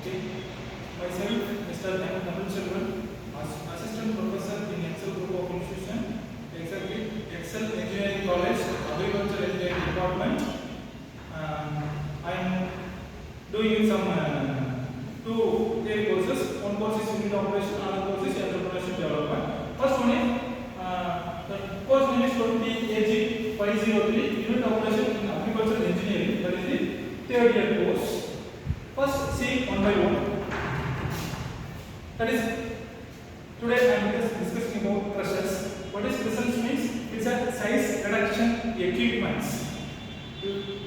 Okay. Myself, Mr. M. Tamil Selvan, Assistant Professor in Excel Group of Institution, Excel Engineering College, Agricultural Engineering Department. I am doing some two theory courses. One course is Unit Operation, another course is Entrepreneurship Development. First one is the course name is going to be AG 503 Unit Operation in Agricultural Engineering. That is the third year course. First, see one by one. That is, today I am discussing about crushers. What is crushers means? It's a size reduction equipments.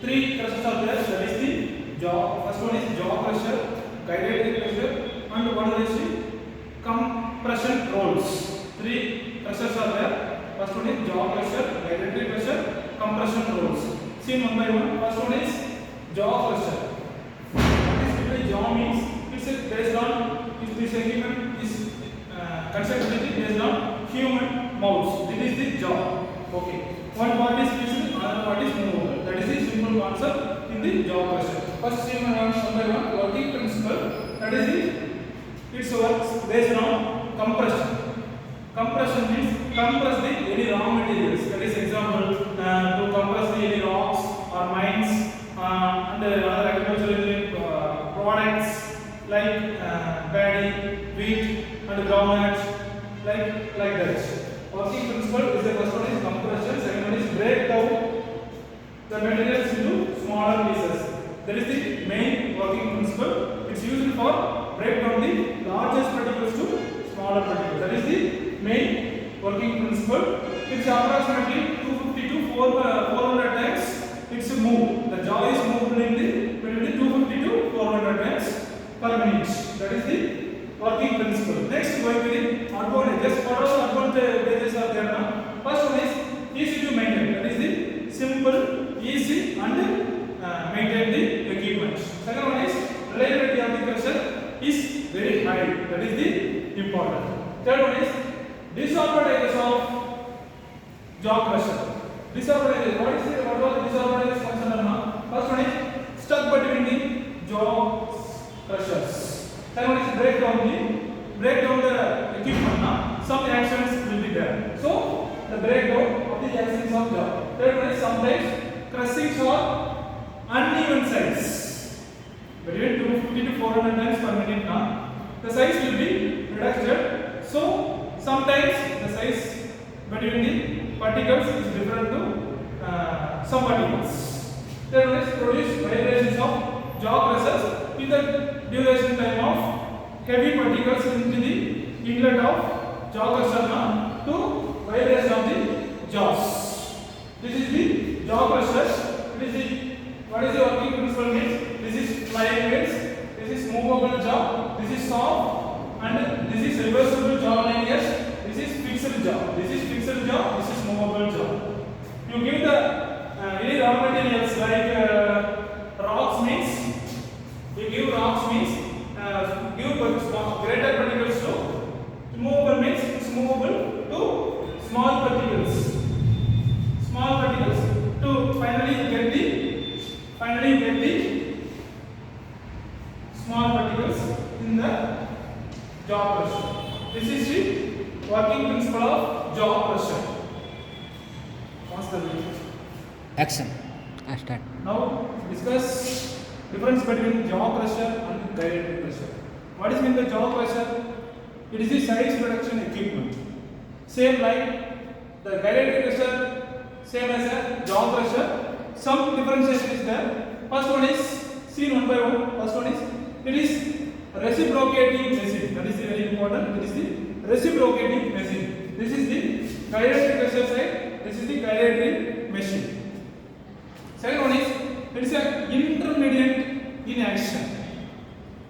Three crushers are there. That is the jaw. First one is jaw crusher, guided crusher, and one is the compression rolls. Three crushers are there. First one is jaw crusher, guided crusher, compression rolls. See one by one. First one is jaw crusher. Jaw means it's based on this equipment is constructed based on human mouths. This is the jaw. Okay. One part is fixed, another part is movable. That is the simple concept in the jaw crusher. First, see one by one working principle. That is the its works based on compression. Compression means compress the any raw materials. That is example to compress the any rocks or mines and other agricultural engineering products like paddy, wheat and groundnut, like that. Working principle is the first one is compression, second one is break down the materials into smaller pieces. That is the main working principle. It's used for break down the largest particles to smaller particles. That is the main working principle. It's approximately 250 to 400 times. It's moved. The jaw is moved in the between 250 to 400 times per minute. That is the working principle. Next, going to the advantages. What are the advantages are there now? First one is easy to maintain. That is the simple, easy and maintain the equipment. Second one is reliability of the crusher is very high. That is the important. Third one is disadvantages of jaw crusher. Disadvantages. What are the disadvantages concerned now? First one is stuck between the jaw crushers. Second one is break down the equipment. Now some actions will be there. So the breakdown of the actions of jaw. Third one is sometimes crushings are uneven size. Between 250 to 400 times per minute. Now the size will be reduced. So sometimes the size between the particles is different to some particles. Third one is produce vibrations of jaw crushers in the duration time of heavy particles into the inlet of jaw crusher to vibration of the jaws. This is the jaw crusher. What is the working principle means? This is flying wheels, this is movable jaw, this is soft, and this is reversible jaw linears. This is fixed jaw. This is fixed jaw. This is movable jaw. You give the any raw materials like rocks means you give rocks means give greater particles to movable means it's movable to small particles. Small particles to finally you get the small particles in the jaw crusher. This is the working principle of jaw crusher. What's the video? Action. Start. Now discuss difference between jaw crusher and guided crusher. What is mean the jaw crusher? It is the size reduction equipment. Same like the guided crusher, same as a jaw crusher. Some differentiation is there. First one is seen one by one. First one is it is reciprocating machine. That is the very important. It is the reciprocating machine. This is the guided crusher side. This is the guided machine. Second one is it is an intermediate in action.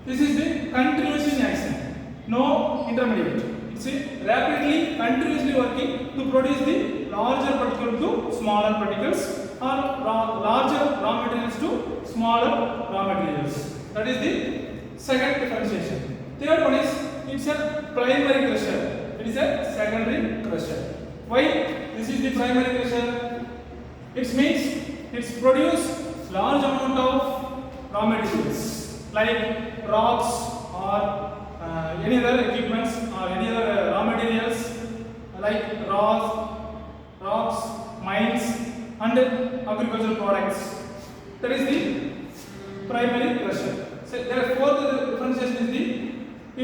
This is the continuous in action. No intermediate. It's a rapidly, continuously working to produce the larger particle to smaller particles or larger raw materials to smaller raw materials. That is the second differentiation. Third one is it's a primary crusher. It is a secondary crusher. Why this is the primary crusher? It means it's produce large amount of raw materials like rocks, products. That is the primary pressure. So there are fourth differentiation is the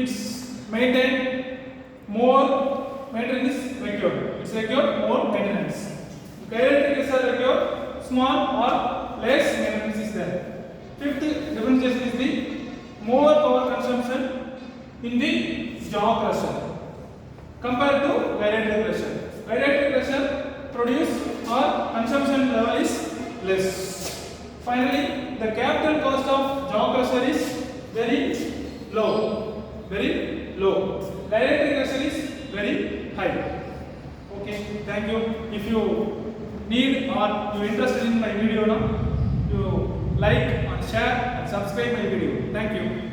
it's maintained more maintenance required. It's required more maintenance. Gyroelectric pressure required small or less maintenance is there. Fifth differentiation is the more power consumption in the jaw pressure compared to gyroelectric pressure. Gyroelectric pressure produce or consumption level is less. Finally, the capital cost of jaw pressure is very low. Very low. Gyroelectric pressure is very high. Okay, thank you. If you need or you interested in my video now, you like and share and subscribe my video. Thank you.